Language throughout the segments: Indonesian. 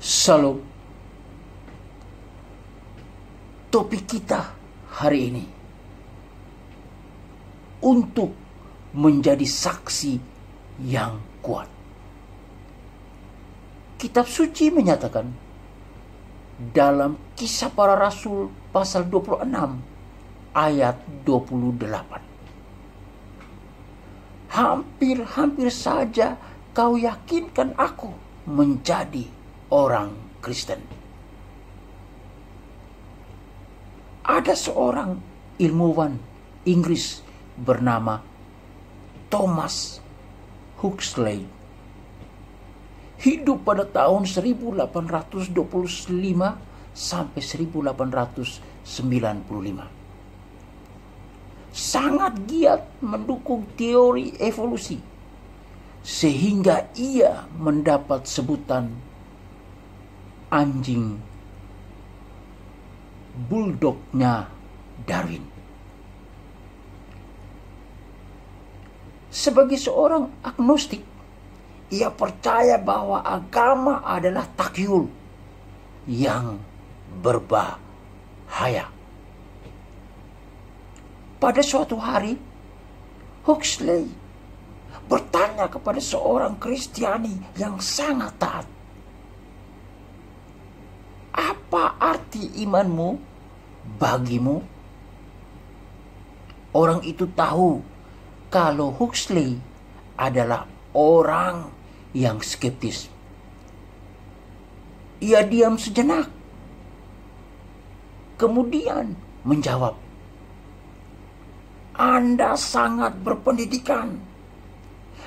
Shalom. Topik kita hari ini untuk menjadi saksi yang kuat. Kitab suci menyatakan dalam Kisah Para Rasul pasal 26 ayat 28. Hampir saja kau yakinkan aku menjadi orang Kristen. Ada seorang ilmuwan Inggris bernama Thomas Huxley. Hidup pada tahun 1825 sampai 1895. Sangat giat mendukung teori evolusi, sehingga ia mendapat sebutan anjing bulldognya Darwin. Sebagai seorang agnostik, ia percaya bahwa agama adalah takyul yang berbahaya. Pada suatu hari, Huxley bertanya kepada seorang Kristiani yang sangat taat, "Apa arti imanmu bagimu?" Orang itu tahu kalau Huxley adalah orang yang skeptis. Ia diam sejenak, kemudian menjawab, "Anda sangat berpendidikan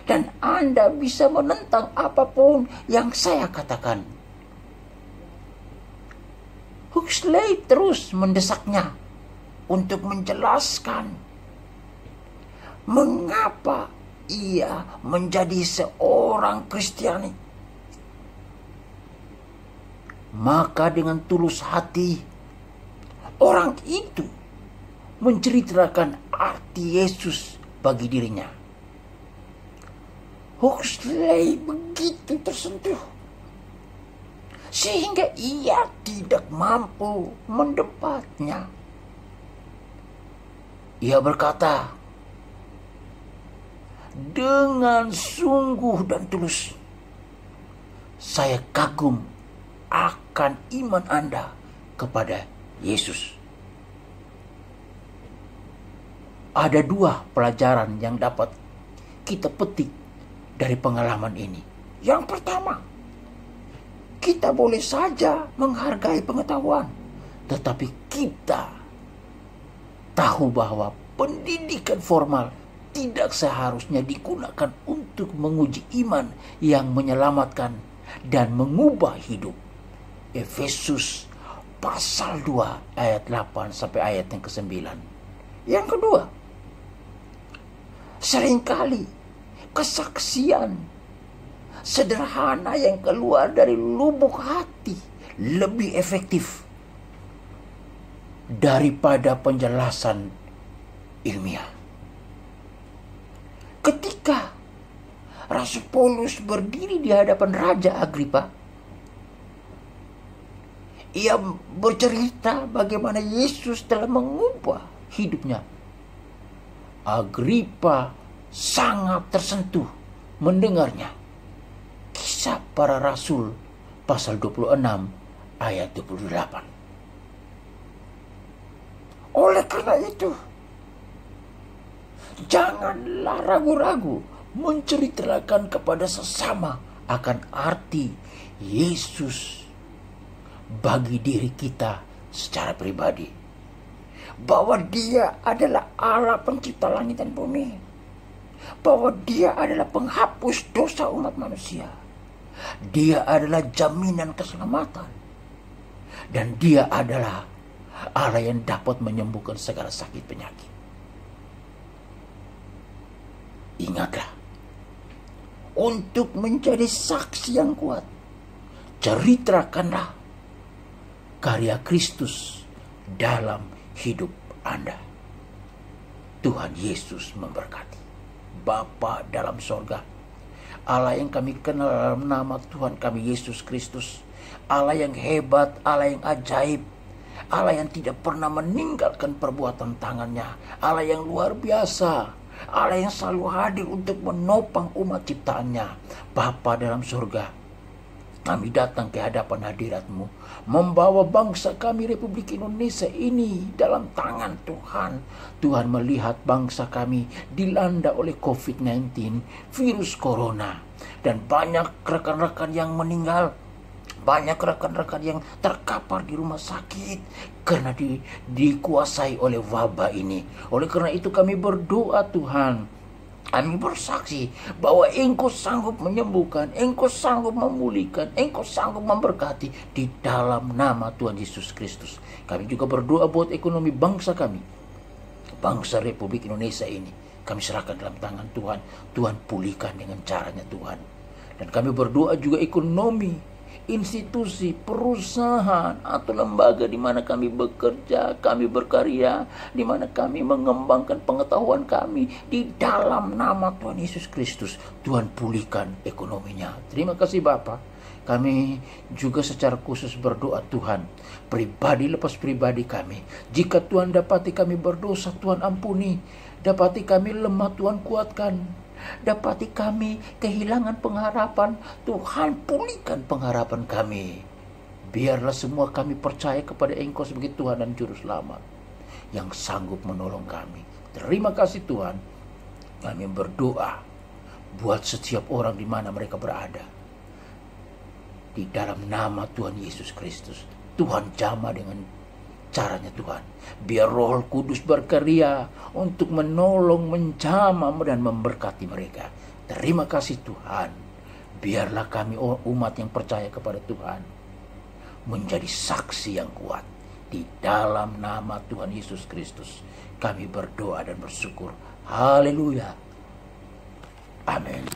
dan Anda bisa menentang apapun yang saya katakan." Huxley terus mendesaknya untuk menjelaskan mengapa ia menjadi seorang Kristiani. Maka dengan tulus hati, orang itu menceritakan arti Yesus bagi dirinya. Huxley begitu tersentuh sehingga ia tidak mampu mendebatnya. Ia berkata, "Dengan sungguh dan tulus, saya kagum akan iman Anda kepada Yesus." Ada dua pelajaran yang dapat kita petik dari pengalaman ini. Yang pertama, kita boleh saja menghargai pengetahuan, tetapi kita tahu bahwa pendidikan formal tidak seharusnya digunakan untuk menguji iman yang menyelamatkan dan mengubah hidup. Efesus pasal 2 ayat 8 sampai ayat yang ke-9. Yang kedua, seringkali kesaksian sederhana yang keluar dari lubuk hati lebih efektif daripada penjelasan ilmiah. Ketika Rasul Paulus berdiri di hadapan Raja Agripa, ia bercerita bagaimana Yesus telah mengubah hidupnya. Agripa sangat tersentuh mendengarnya. Kisah Para Rasul pasal 26 ayat 28. Oleh karena itu, janganlah ragu-ragu menceritakan kepada sesama akan arti Yesus bagi diri kita secara pribadi. Bahwa Dia adalah Allah pencipta langit dan bumi. Bahwa Dia adalah penghapus dosa umat manusia. Dia adalah jaminan keselamatan. Dan Dia adalah Allah yang dapat menyembuhkan segala sakit penyakit. Ingatlah, untuk menjadi saksi yang kuat, ceritakanlah karya Kristus dalam hidup Anda. Tuhan Yesus memberkati. Bapa dalam sorga, Allah yang kami kenal dalam nama Tuhan kami Yesus Kristus. Allah yang hebat, Allah yang ajaib, Allah yang tidak pernah meninggalkan perbuatan tangannya, Allah yang luar biasa, Allah yang selalu hadir untuk menopang umat ciptaannya. Bapa dalam surga, kami datang ke hadapan hadirat-Mu, membawa bangsa kami Republik Indonesia ini dalam tangan Tuhan. Tuhan melihat bangsa kami dilanda oleh COVID-19, virus corona. Dan banyak rekan-rekan yang meninggal, banyak rekan-rekan yang terkapar di rumah sakit karena dikuasai oleh wabah ini. Oleh karena itu kami berdoa Tuhan, kami bersaksi bahwa Engkau sanggup menyembuhkan, Engkau sanggup memulihkan, Engkau sanggup memberkati di dalam nama Tuhan Yesus Kristus. Kami juga berdoa buat ekonomi bangsa kami, bangsa Republik Indonesia ini. Kami serahkan dalam tangan Tuhan. Tuhan pulihkan dengan caranya Tuhan. Dan kami berdoa juga ekonomi, institusi, perusahaan, atau lembaga di mana kami bekerja, kami berkarya, di mana kami mengembangkan pengetahuan kami, di dalam nama Tuhan Yesus Kristus, Tuhan pulihkan ekonominya. Terima kasih Bapa. Kami juga secara khusus berdoa Tuhan, pribadi lepas pribadi kami. Jika Tuhan dapati kami berdosa, Tuhan ampuni. Dapati kami lemah, Tuhan kuatkan. Dapati kami kehilangan pengharapan, Tuhan pulihkan pengharapan kami. Biarlah semua kami percaya kepada Engkau sebagai Tuhan dan Juru Selamat yang sanggup menolong kami. Terima kasih Tuhan. Kami berdoa buat setiap orang di mana mereka berada, di dalam nama Tuhan Yesus Kristus. Tuhan jamah dengan caranya Tuhan. Biar Roh Kudus berkarya untuk menolong, menjamah dan memberkati mereka. Terima kasih Tuhan. Biarlah kami umat yang percaya kepada Tuhan menjadi saksi yang kuat. Di dalam nama Tuhan Yesus Kristus kami berdoa dan bersyukur. Haleluya. Amin.